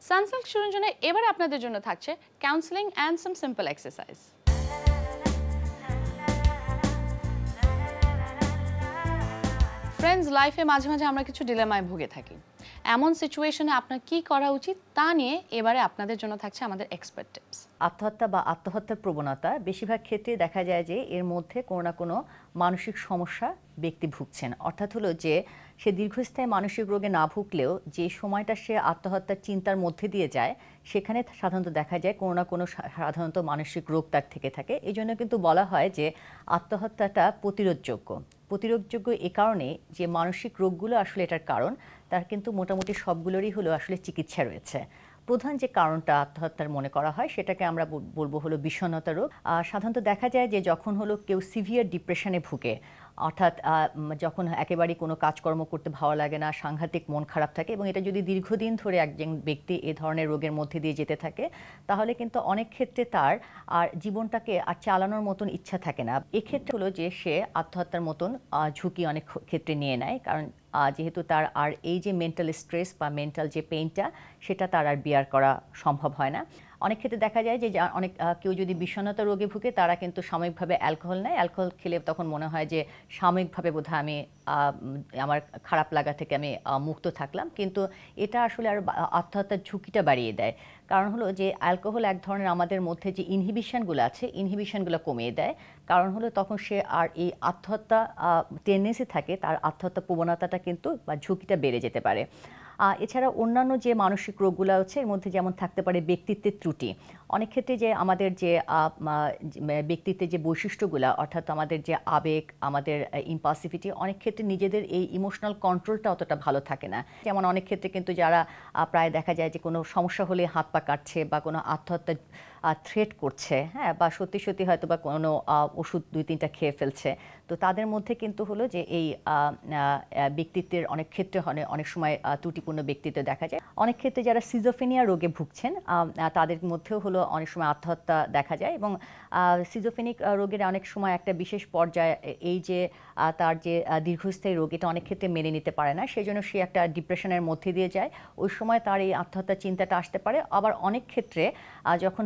Sunsilk সুরঞ্জনে এবার আপনাদের জন্য থাকছে counselling and some simple exercise. Friends, লাইফে মাঝে মাঝে আমরা কিছু ডিলেমায় ভুগে থাকি। এমন সিচুয়েশনে আপনার কি করা উচিত তা নিয়ে এবারে আপনাদের জন্য থাকছে আমাদের এক্সপার্ট টিপস। আত্মহত্যা বা আত্মহত্যার প্রবণতা বেশিরভাগ ক্ষেত্রে দেখা যায় যে এর মধ্যে কোনো না কোনো মানসিক সমস্যা ব্যক্তি ভুগছেন। অর্থাৎ হলো যে সে দীর্ঘস্থায়ী মানসিক রোগে না ভুগলেও যে সময়টা সে আত্মহত্যার চিন্তার মধ্যে দিয়ে যায় সেখানে সাধারণত দেখা যায় কোনো না কোনো সাধারণত মানসিক রোগ তার থেকে থাকে। এই জন্য কিন্তু বলা হয় যে আত্মহত্যাটা প্রতিরোধযোগ্য। প্রতিরোধযোগ্য এ কারণে যে মানসিক রোগগুলো আসলে এটার কারণ তার কিন্তু মোটামুটি সবগুলোরই হলো আসলে চিকিৎসা রয়েছে। প্রধান যে কারণটা আত্মহত্যার মনে করা হয় সেটাকে আমরা বলবো হলো বিষণ্ণতা রোগ। সাধারণত দেখা যায় যে যখন হলো কেউ সিভিয়ার ডিপ্রেশনে ভুগে, অর্থাৎ যখন একেবারেই কোনো কাজকর্ম করতে ভালো লাগে না, সাংঘাতিক মন খারাপ থাকে এবং এটা যদি দীর্ঘদিন ধরে একজন ব্যক্তি এ ধরনের রোগের মধ্যে দিয়ে যেতে থাকে তাহলে কিন্তু অনেক ক্ষেত্রে তার আর জীবনটাকে আর চালানোর মতন ইচ্ছা থাকে না। এক্ষেত্রে হলো যে সে আত্মহত্যার মতন ঝুঁকি অনেক ক্ষেত্রে নিয়ে নেয়, কারণ যেহেতু তার আর এই যে মেন্টাল স্ট্রেস বা মেন্টাল যে পেইনটা সেটা তার আর বিয়ার করা সম্ভব হয় না। অনেক ক্ষেত্রে দেখা যায় যে অনেক কেউ যদি বিষণ্ণতা রোগে ভুগে তারা কিন্তু সাময়িকভাবে অ্যালকোহল নেয়। অ্যালকোহল খেলে তখন মনে হয় যে সাময়িকভাবে বোধহয় আমি আমার খারাপ লাগা থেকে আমি মুক্ত থাকলাম, কিন্তু এটা আসলে আর আত্মহত্যার ঝুঁকিটা বাড়িয়ে দেয়। কারণ হলো যে অ্যালকোহল এক ধরনের আমাদের মধ্যে যে ইনহিবিশনগুলো আছে ইনহিবিশনগুলো কমিয়ে দেয়। কারণ হলো তখন সে আর এই আত্মহত্যা টেন্ডেন্সি থাকে, তার আত্মহত্যা প্রবণতাটা কিন্তু বা ঝুঁকিটা বেড়ে যেতে পারে। এছাড়া অন্যান্য যে মানসিক রোগগুলো আছে এর মধ্যে যেমন থাকতে পারে ব্যক্তিত্বের ত্রুটি। অনেক ক্ষেত্রে যে আমাদের যে ব্যক্তিত্বের যে বৈশিষ্ট্যগুলো, অর্থাৎ আমাদের যে আবেগ, আমাদের ইম্পালসিভিটি, অনেক ক্ষেত্রে নিজেদের এই ইমোশনাল কন্ট্রোলটা অতটা ভালো থাকে না। যেমন অনেক ক্ষেত্রে কিন্তু যারা প্রায় দেখা যায় যে কোনো সমস্যা হলে হাত পা কাটছে বা কোনো আত্মহত্যার থ্রেট করছে, হ্যাঁ, বা সত্যি সত্যি হয়তো বা কোনো ওষুধ 2-3টা খেয়ে ফেলছে, তো তাদের মধ্যে কিন্তু হলো যে এই ব্যক্তিত্বের অনেক ক্ষেত্রে অনেক সময় ত্রুটিপূর্ণ ব্যক্তিত্ব দেখা যায়। অনেক ক্ষেত্রে যারা সিজোফ্রেনিয়া রোগে ভুগছেন তাদের মধ্যেও হলো অনেক সময় আত্মহত্যা দেখা যায়। এবং সিজোফ্রেনিক রোগের অনেক সময় একটা বিশেষ পর্যায়ে এই যে তার যে দীর্ঘস্থায়ী রোগ এটা অনেক ক্ষেত্রে মেনে নিতে পারে না, সেই জন্য সে একটা ডিপ্রেশনের মধ্যে দিয়ে যায়। ওই সময় তার এই আত্মহত্যার চিন্তাটা আসতে পারে। আবার অনেক ক্ষেত্রে যখন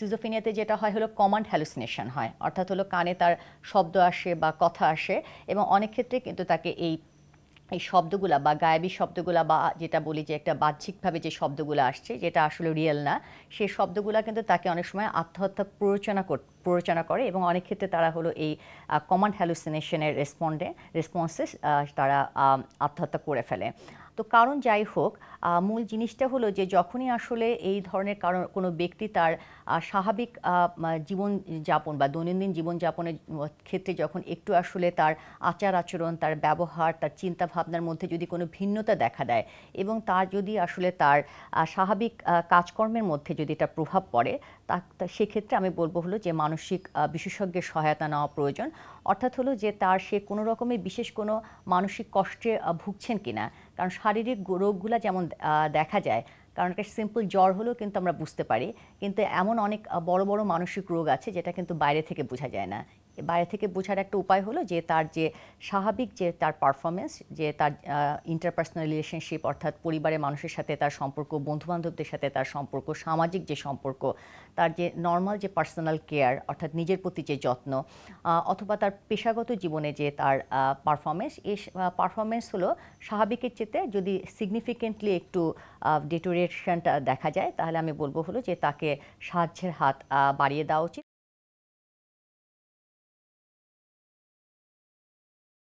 সিজোফ্রেনিয়াতে যেটা হয় হলো কমান্ড হ্যালুসিনেশন হয়, অর্থাৎ হলো কানে তার শব্দ আসে বা কথা আসে এবং অনেক ক্ষেত্রে কিন্তু তাকে এই শব্দগুলা বা গায়েবী শব্দগুলা বা যেটা বলি যে একটা বাহ্যিকভাবে যে শব্দগুলো আসছে যেটা আসলে রিয়েল না, সেই শব্দগুলা কিন্তু তাকে অনেক সময় আত্মহত্যা প্ররোচনা করে এবং অনেক ক্ষেত্রে তারা হলো এই কমান্ড হ্যালুসিনেশনের রেসপন্সেস তারা আত্মহত্যা করে ফেলে। তো কারণ যাই হোক, মূল জিনিসটা হলো যে যখনই আসলে এই ধরনের কারণ কোনো ব্যক্তি তার স্বাভাবিক জীবনযাপন বা দৈনন্দিন জীবনযাপনের ক্ষেত্রে যখন একটু আসলে তার আচার আচরণ, তার ব্যবহার, তার চিন্তা ভাবনার মধ্যে যদি কোনো ভিন্নতা দেখা দেয় এবং তার যদি আসলে তার স্বাভাবিক কাজকর্মের মধ্যে যদি এটা প্রভাব পড়ে, সেক্ষেত্রে আমি বলবো হলো যে মানসিক বিশেষজ্ঞের সহায়তা নেওয়া প্রয়োজন। অর্থাৎ হলো যে সে কোনো রকমের বিশেষ কোনো মানসিক কষ্টে ভুগছেন কিনা। কারণ শারীরিক রোগগুলো যেমন দেখা যায়, কারণ একটা সিম্পল জ্বর হলেও কিন্তু আমরা বুঝতে পারি, কিন্তু এমন অনেক বড় বড় মানসিক রোগ আছে যেটা কিন্তু বাইরে থেকে বোঝা যায় না। বাইরে থেকে বোঝার একটা উপায় হলো যে তার যে স্বাভাবিক যে তার পারফরমেন্স, যে তার ইন্টারপার্সোনাল রিলেশনশিপ, অর্থাৎ পরিবারের মানুষের সাথে তার সম্পর্ক, বন্ধুবান্ধবদের সাথে তার সম্পর্ক, সামাজিক যে সম্পর্ক, তার যে নর্মাল যে পার্সোনাল কেয়ার অর্থাৎ নিজের প্রতি যে যত্ন, অথবা তার পেশাগত জীবনে যে তার পারফরমেন্স, এই পারফরমেন্স হলো স্বাভাবিকের চেয়ে যদি সিগনিফিকেন্টলি একটু ডিটোরিয়েশনটা দেখা যায় তাহলে আমি বলবো হলো যে তাকে সাহায্যের হাত বাড়িয়ে দেওয়া উচিত।